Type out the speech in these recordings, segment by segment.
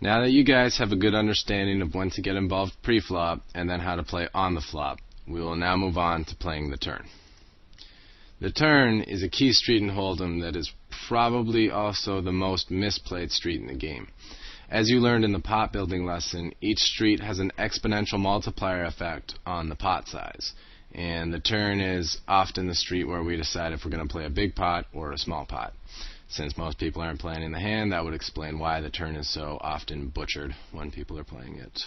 Now that you guys have a good understanding of when to get involved pre-flop and then how to play on the flop, we will now move on to playing the turn. The turn is a key street in Hold'em that is probably also the most misplayed street in the game. As you learned in the pot building lesson, each street has an exponential multiplier effect on the pot size, and the turn is often the street where we decide if we're going to play a big pot or a small pot. Since most people aren't playing in the hand, that would explain why the turn is so often butchered when people are playing it.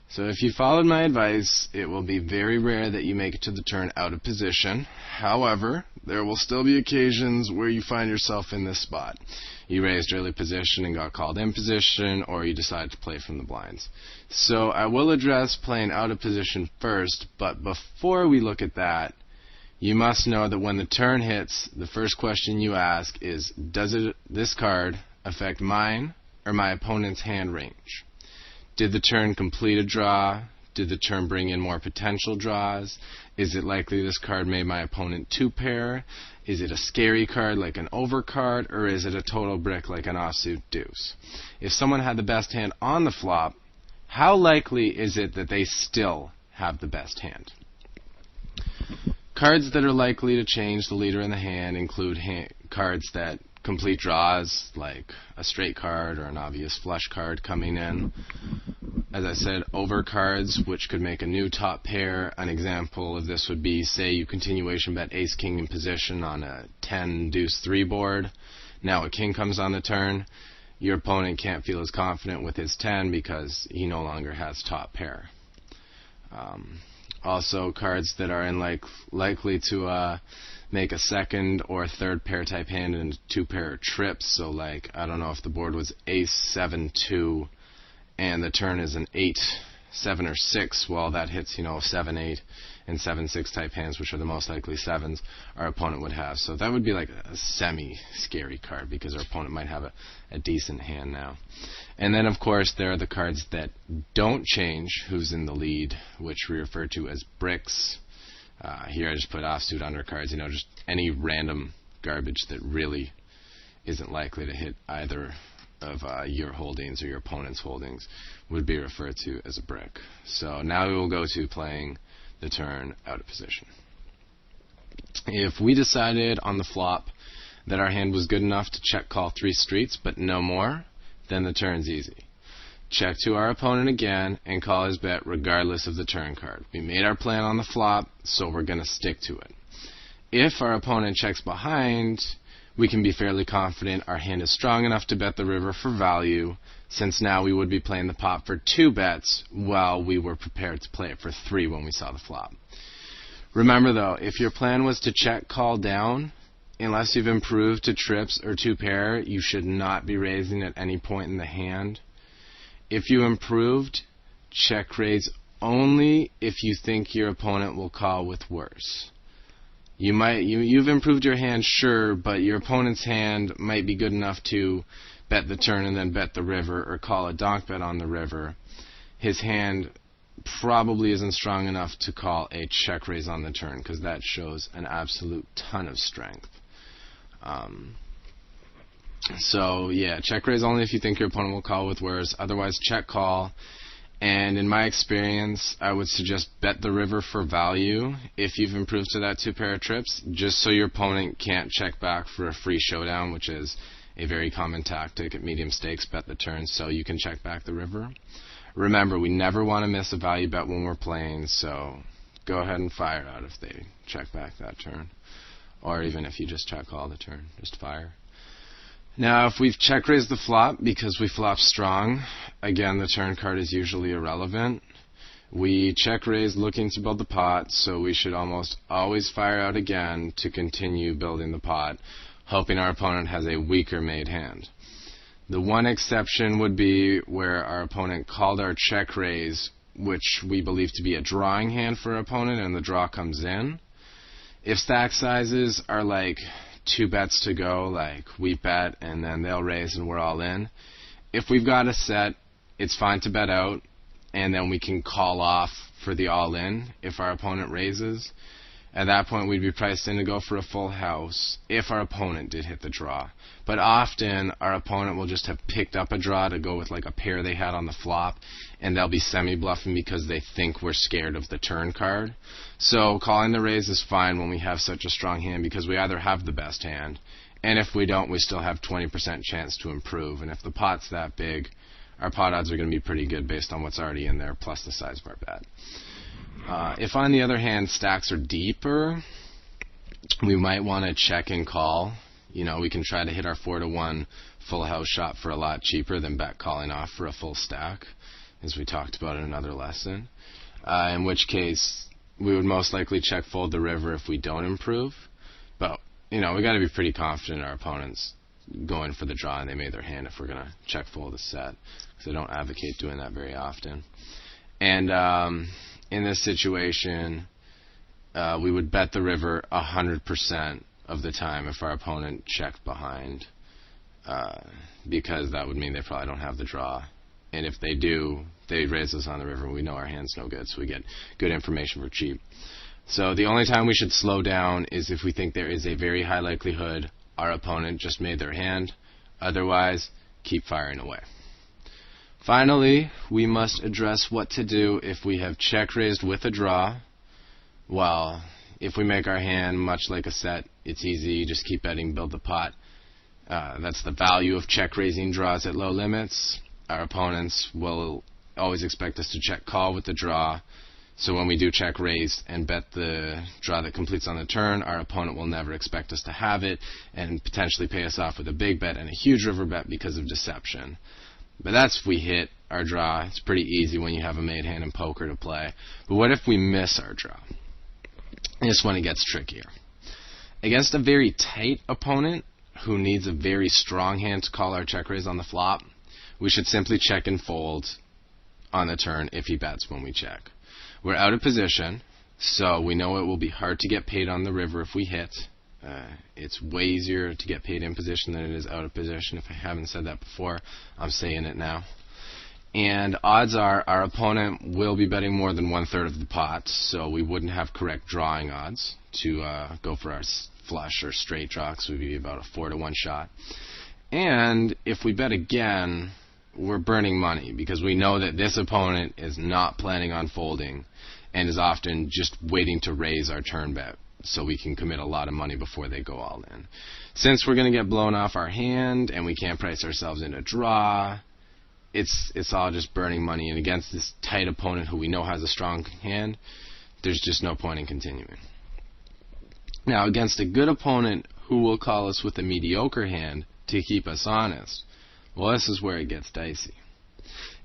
So if you followed my advice, it will be very rare that you make it to the turn out of position. However, there will still be occasions where you find yourself in this spot. You raised early position and got called in position, or you decided to play from the blinds. So I will address playing out of position first, but before we look at that, you must know that when the turn hits, the first question you ask is, does this card affect mine or my opponent's hand range? Did the turn complete a draw? Did the turn bring in more potential draws? Is it likely this card made my opponent two pair? Is it a scary card like an over card, or is it a total brick like an offsuit deuce? If someone had the best hand on the flop, how likely is it that they still have the best hand? Cards that are likely to change the leader in the hand include cards that complete draws, like a straight card or an obvious flush card coming in. As I said, over cards, which could make a new top pair. An example of this would be, say you continuation bet ace-king in position on a 10-deuce-3 board. Now a king comes on the turn. Your opponent can't feel as confident with his 10 because he no longer has top pair. Also, cards that are likely to make a second or third pair type hand and two pair trips. So like, I don't know, if the board was ace 7-2 and the turn is an 8, 7, or 6, well, that hits, 7, 8, and 7, 6 type hands, which are the most likely sevens our opponent would have. So that would be like a semi-scary card because our opponent might have a decent hand now. And then, of course, there are the cards that don't change who's in the lead, which we refer to as bricks. Here I just put offsuit undercards, just any random garbage that really isn't likely to hit either of your holdings or your opponent's holdings would be referred to as a brick. So now we will go to playing the turn out of position. If we decided on the flop that our hand was good enough to check call 3 streets but no more, then the turn's easy. Check to our opponent again and call his bet regardless of the turn card. We made our plan on the flop, so we're going to stick to it. If our opponent checks behind, we can be fairly confident our hand is strong enough to bet the river for value, since now we would be playing the pot for 2 bets while we were prepared to play it for 3 when we saw the flop. Remember though, if your plan was to check call down, unless you've improved to trips or 2 pair, you should not be raising at any point in the hand. If you improved, check raise only if you think your opponent will call with worse. You've improved your hand, sure, but your opponent's hand might be good enough to bet the turn and then bet the river or call a donk bet on the river. His hand probably isn't strong enough to call a check raise on the turn because that shows an absolute ton of strength. So yeah, check raise only if you think your opponent will call with worse. Otherwise, check call. And in my experience, I would suggest bet the river for value if you've improved to that 2 pair of trips, just so your opponent can't check back for a free showdown, which is a very common tactic at medium stakes. Bet the turn so you can check back the river. Remember, we never want to miss a value bet when we're playing, so go ahead and fire out if they check back that turn. Or even if you just check call the turn, just fire. Now, if we've check raised the flop because we flop strong, again, the turn card is usually irrelevant. We check raise looking to build the pot, so we should almost always fire out again to continue building the pot, hoping our opponent has a weaker made hand. The one exception would be where our opponent called our check raise, which we believe to be a drawing hand for our opponent, and the draw comes in. If stack sizes are like 2 bets to go, like we bet and then they'll raise and we're all in. If we've got a set, it's fine to bet out and then we can call off for the all in if our opponent raises. At that point, we'd be priced in to go for a full house if our opponent did hit the draw. But often, our opponent will just have picked up a draw to go with like a pair they had on the flop, and they'll be semi-bluffing because they think we're scared of the turn card. So calling the raise is fine when we have such a strong hand, because we either have the best hand, and if we don't, we still have 20% chance to improve. And if the pot's that big, our pot odds are going to be pretty good based on what's already in there, plus the size of our bet. If, on the other hand, stacks are deeper, we might want to check and call. You know, we can try to hit our 4-to-1 full house shot for a lot cheaper than bet calling off for a full stack, as we talked about in another lesson. In which case, we would most likely check fold the river if we don't improve. But, you know, we got to be pretty confident our opponent's going for the draw and they made their hand if we're going to check fold the set, because I don't advocate doing that very often. And in this situation, we would bet the river 100% of the time if our opponent checked behind, because that would mean they probably don't have the draw. And if they do, they raise us on the river. We know our hand's no good, so we get good information for cheap. So the only time we should slow down is if we think there is a very high likelihood our opponent just made their hand. Otherwise, keep firing away. Finally, we must address what to do if we have check raised with a draw. Well, if we make our hand much like a set, it's easy. You just keep betting, build the pot. That's the value of check raising draws at low limits. Our opponents will always expect us to check call with the draw. So when we do check raise and bet the draw that completes on the turn, our opponent will never expect us to have it and potentially pay us off with a big bet and a huge river bet because of deception. But that's if we hit our draw. It's pretty easy when you have a made hand in poker to play. But what if we miss our draw? This one, it gets trickier. Against a very tight opponent who needs a very strong hand to call our check raise on the flop, we should simply check and fold on the turn if he bets when we check. We're out of position, so we know it will be hard to get paid on the river if we hit. It's way easier to get paid in position than it is out of position. If I haven't said that before, I'm saying it now. And odds are our opponent will be betting more than 1/3 of the pot, so we wouldn't have correct drawing odds to go for our flush or straight draw, because we'd be about a 4-to-1 shot. And if we bet again, we're burning money, because we know that this opponent is not planning on folding and is often just waiting to raise our turn bet so we can commit a lot of money before they go all in. Since we're going to get blown off our hand and we can't price ourselves in a draw, it's all just burning money. And against this tight opponent who we know has a strong hand, there's just no point in continuing. Now, against a good opponent who will call us with a mediocre hand to keep us honest, well, this is where it gets dicey.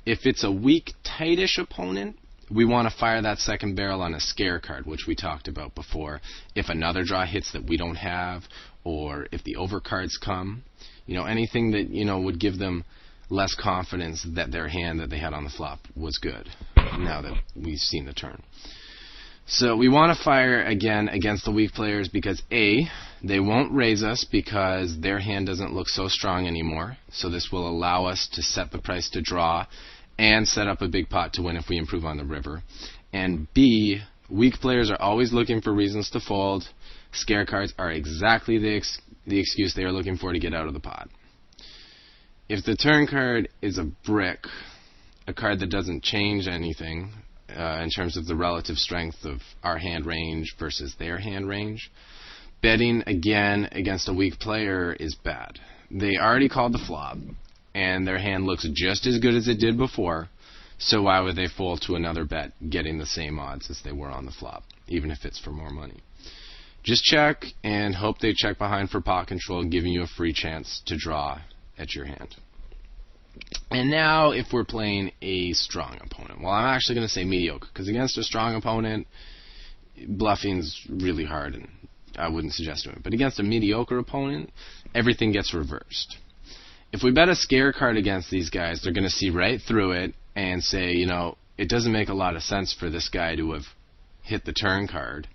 If it's a weak, tightish opponent, we want to fire that second barrel on a scare card, which we talked about before. If another draw hits that we don't have, or if the overcards come, anything that, would give them less confidence that their hand that they had on the flop was good, now that we've seen the turn. So we want to fire again against the weak players because A, they won't raise us because their hand doesn't look so strong anymore. So this will allow us to set the price to draw and set up a big pot to win if we improve on the river. And B, weak players are always looking for reasons to fold. Scare cards are exactly the excuse they are looking for to get out of the pot. If the turn card is a brick, a card that doesn't change anything, in terms of the relative strength of our hand range versus their hand range, betting again against a weak player is bad. They already called the flop, and their hand looks just as good as it did before, so why would they fold to another bet getting the same odds as they were on the flop, even if it's for more money? Just check and hope they check behind for pot control, giving you a free chance to draw at your hand. And now, if we're playing a strong opponent, well, I'm actually going to say mediocre, because against a strong opponent, bluffing's really hard, and I wouldn't suggest doing it. But against a mediocre opponent, everything gets reversed. If we bet a scare card against these guys, they're going to see right through it and say, it doesn't make a lot of sense for this guy to have hit the turn card.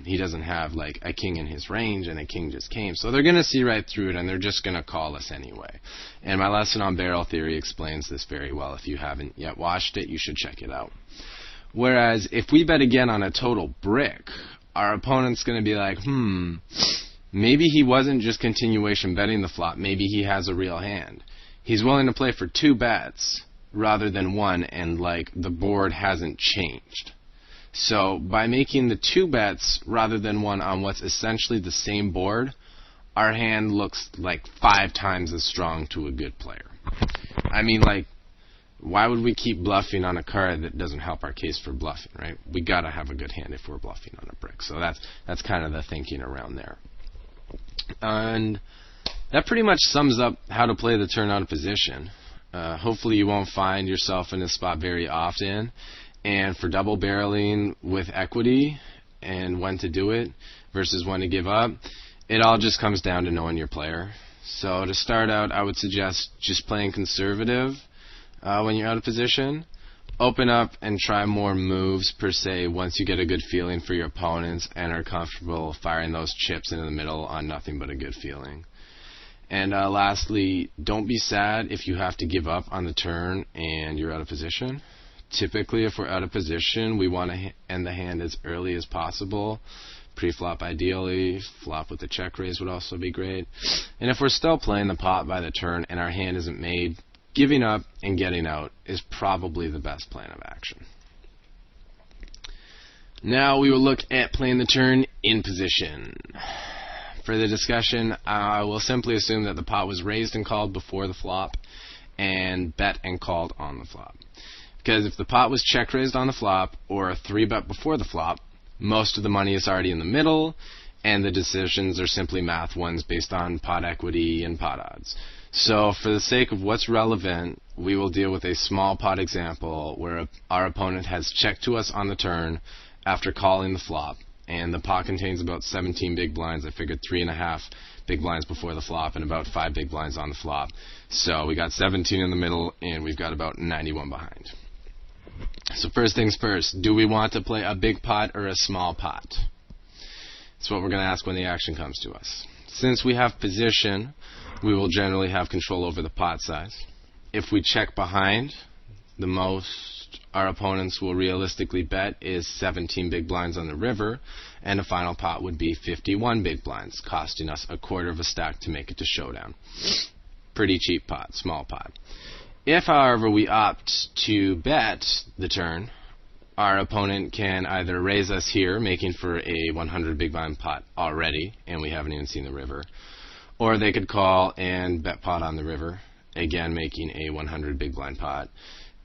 He doesn't have like a king in his range, and a king just came. So they're going to see right through it, and they're just going to call us anyway. And my lesson on barrel theory explains this very well. If you haven't yet watched it, you should check it out. Whereas if we bet again on a total brick, our opponent's going to be like, maybe he wasn't just continuation betting the flop. Maybe he has a real hand. He's willing to play for 2 bets rather than 1, and like the board hasn't changed. So by making the 2 bets rather than 1 on what's essentially the same board, our hand looks like 5 times as strong to a good player. I mean, like, why would we keep bluffing on a card that doesn't help our case for bluffing, right? We gotta have a good hand if we're bluffing on a brick. So that's kind of the thinking around there. And that pretty much sums up how to play the turn out of position. Hopefully you won't find yourself in this spot very often. And for double barreling with equity and when to do it versus when to give up, it all just comes down to knowing your player. So to start out, I would suggest just playing conservative when you're out of position. Open up and try more moves per se once you get a good feeling for your opponents and are comfortable firing those chips into the middle on nothing but a good feeling. And lastly, don't be sad if you have to give up on the turn and you're out of position. Typically, if we're out of position, we want to end the hand as early as possible. Pre-flop ideally, flop with the check raise would also be great. And if we're still playing the pot by the turn and our hand isn't made, giving up and getting out is probably the best plan of action. Now we will look at playing the turn in position. For the discussion, I will simply assume that the pot was raised and called before the flop and bet and called on the flop. Because if the pot was check raised on the flop or a 3-bet before the flop, most of the money is already in the middle, and the decisions are simply math ones based on pot equity and pot odds. So for the sake of what's relevant, we will deal with a small pot example where our opponent has checked to us on the turn after calling the flop, and the pot contains about 17 big blinds. I figured 3.5 big blinds before the flop and about 5 big blinds on the flop. So we got 17 in the middle, and we've got about 91 behind. So first things first, do we want to play a big pot or a small pot? That's what we're going to ask when the action comes to us. Since we have position, we will generally have control over the pot size. If we check behind, the most our opponents will realistically bet is 17 big blinds on the river, and a final pot would be 51 big blinds, costing us a quarter of a stack to make it to showdown. Pretty cheap pot, small pot. If, however, we opt to bet the turn, our opponent can either raise us here, making for a 100 big blind pot already, and we haven't even seen the river, or they could call and bet pot on the river, again making a 100 big blind pot,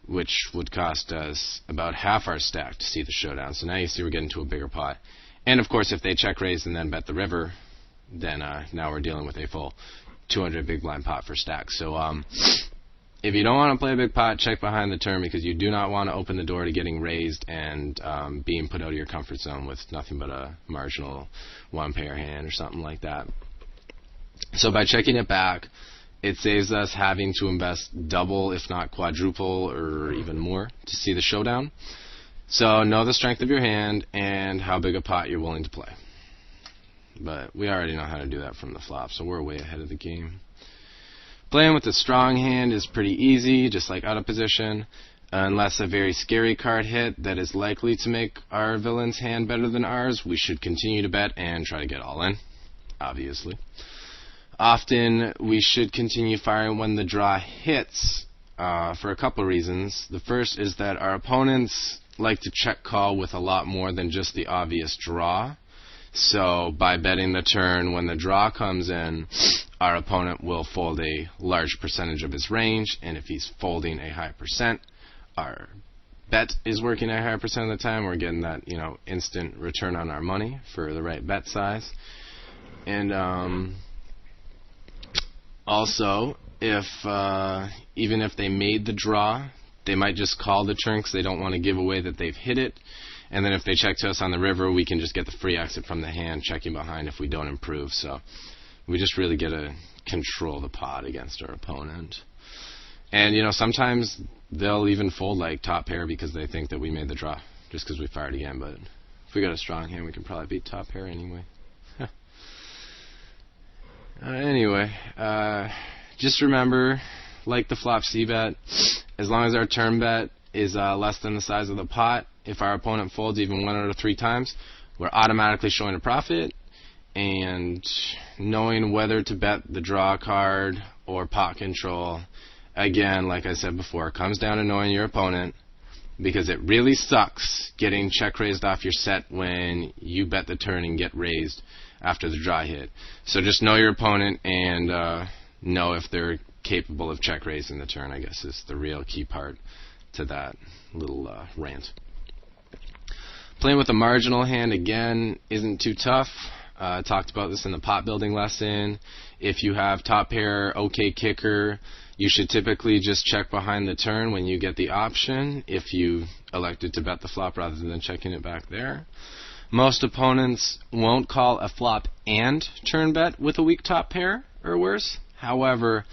which would cost us about half our stack to see the showdown. So now you see we're getting to a bigger pot. And of course, if they check raise and then bet the river, then now we're dealing with a full 200 big blind pot for stack. So if you don't want to play a big pot, check behind the turn, because you do not want to open the door to getting raised and being put out of your comfort zone with nothing but a marginal one-pair hand or something like that. So by checking it back, it saves us having to invest double, if not quadruple, or even more to see the showdown. So know the strength of your hand and how big a pot you're willing to play. But we already know how to do that from the flop, so we're way ahead of the game. Playing with a strong hand is pretty easy, just like out of position, unless a very scary card hit that is likely to make our villain's hand better than ours. We should continue to bet and try to get all in, obviously. Often we should continue firing when the draw hits for a couple of reasons. The first is that our opponents like to check call with a lot more than just the obvious draw. So by betting the turn when the draw comes in, our opponent will fold a large percentage of his range, and if he's folding a high percent, our bet is working a higher percent of the time. We're getting that, instant return on our money for the right bet size. And also, if even if they made the draw, they might just call the turn because they don't want to give away that they've hit it. And then if they check to us on the river, we can just get the free exit from the hand, checking behind if we don't improve. So we just really get to control the pot against our opponent. And, sometimes they'll even fold like top pair because they think that we made the draw just because we fired again. But if we got a strong hand, we can probably beat top pair anyway. Anyway, just remember, like the flop C-bet, as long as our turn bet is less than the size of the pot, if our opponent folds even 1 out of 3 times, we're automatically showing a profit, and knowing whether to bet the draw card or pot control, again, like I said before, it comes down to knowing your opponent, because it really sucks getting check raised off your set when you bet the turn and get raised after the draw hit. So just know your opponent and know if they're capable of check raising the turn, I guess, is the real key part to that little rant. Playing with a marginal hand, again, isn't too tough. I talked about this in the pot building lesson. If you have top pair, okay kicker, you should typically just check behind the turn when you get the option if you elected to bet the flop rather than checking it back there. Most opponents won't call a flop and turn bet with a weak top pair or worse. However,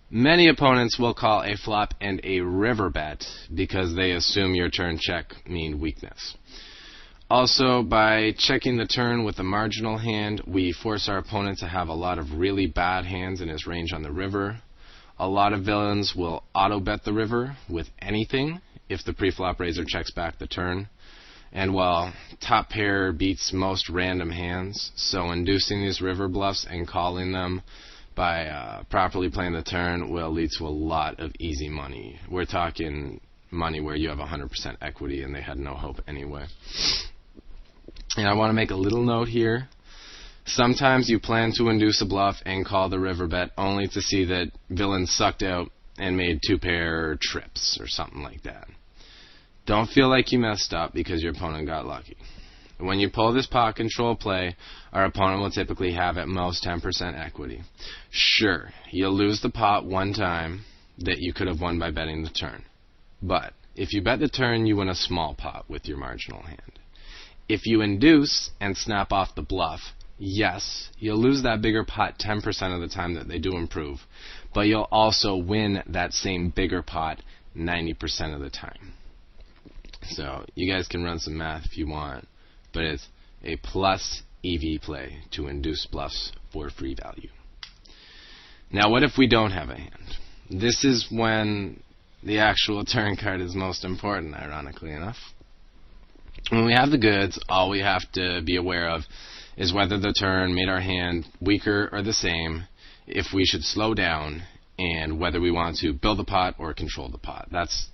many opponents will call a flop and a river bet because they assume your turn check mean weakness. Also, by checking the turn with a marginal hand, we force our opponent to have a lot of really bad hands in his range on the river. A lot of villains will auto-bet the river with anything if the pre-flop raiser checks back the turn. And while top pair beats most random hands, so inducing these river bluffs and calling them by properly playing the turn will lead to a lot of easy money. We're talking money where you have 100% equity and they had no hope anyway. And I want to make a little note here. Sometimes you plan to induce a bluff and call the river bet only to see that villains sucked out and made two pair trips or something like that. Don't feel like you messed up because your opponent got lucky. When you pull this pot control play, our opponent will typically have at most 10% equity. Sure, you'll lose the pot one time that you could have won by betting the turn. But if you bet the turn, you win a small pot with your marginal hand. If you induce and snap off the bluff, yes, you'll lose that bigger pot 10% of the time that they do improve, but you'll also win that same bigger pot 90% of the time. So you guys can run some math if you want, but it's a plus EV play to induce bluffs for free value. Now what if we don't have a hand? This is when the actual turn card is most important, ironically enough. When we have the goods, all we have to be aware of is whether the turn made our hand weaker or the same, if we should slow down, and whether we want to build the pot or control the pot. That's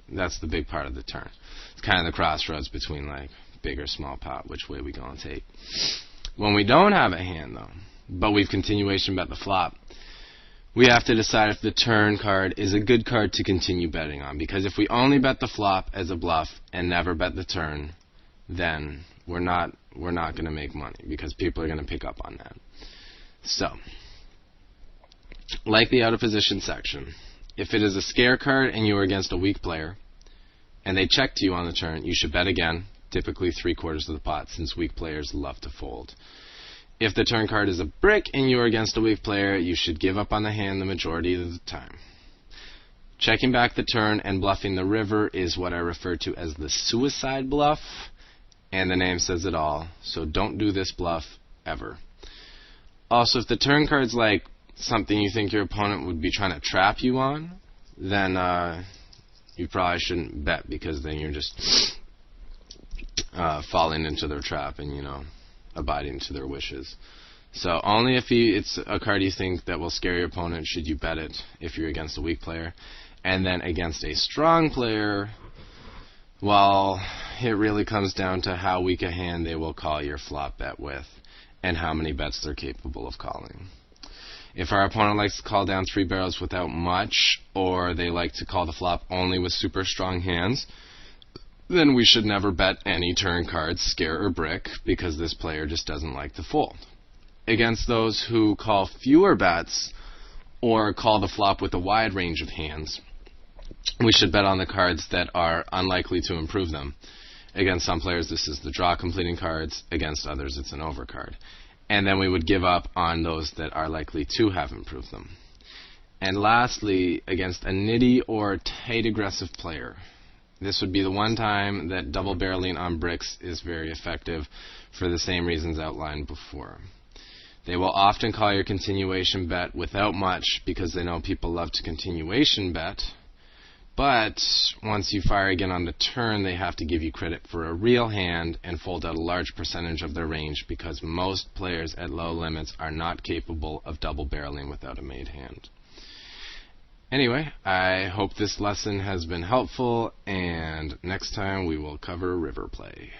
the big part of the turn. It's kind of the crossroads between like big or small pot, which way we gonna take. When we don't have a hand though, but we've continuation bet the flop, we have to decide if the turn card is a good card to continue betting on, because if we only bet the flop as a bluff and never bet the turn, then we're not going to make money because people are going to pick up on that. So, like the out of position section, if it is a scare card and you are against a weak player and they check to you on the turn, you should bet again, typically 3/4 of the pot, since weak players love to fold. If the turn card is a brick and you are against a weak player, you should give up on the hand the majority of the time. Checking back the turn and bluffing the river is what I refer to as the suicide bluff, and the name says it all, so don't do this bluff ever. Also, if the turn card's like something you think your opponent would be trying to trap you on, then you probably shouldn't bet, because then you're just falling into their trap and, you know, abiding to their wishes. So only if it's a card you think that will scare your opponent should you bet it if you're against a weak player. And then against a strong player, well, it really comes down to how weak a hand they will call your flop bet with and how many bets they're capable of calling. If our opponent likes to call down 3 barrels without much, or they like to call the flop only with super strong hands, then we should never bet any turn cards, scare or brick, because this player just doesn't like to fold. Against those who call fewer bets or call the flop with a wide range of hands, we should bet on the cards that are unlikely to improve them. Against some players, this is the draw completing cards. Against others, it's an over card. And then we would give up on those that are likely to have improved them. And lastly, against a nitty or tight aggressive player, this would be the one time that double barreling on bricks is very effective for the same reasons outlined before. They will often call your continuation bet without much because they know people love to continuation bet. But once you fire again on the turn, they have to give you credit for a real hand and fold out a large percentage of their range, because most players at low limits are not capable of double barreling without a made hand. Anyway, I hope this lesson has been helpful, and next time we will cover river play.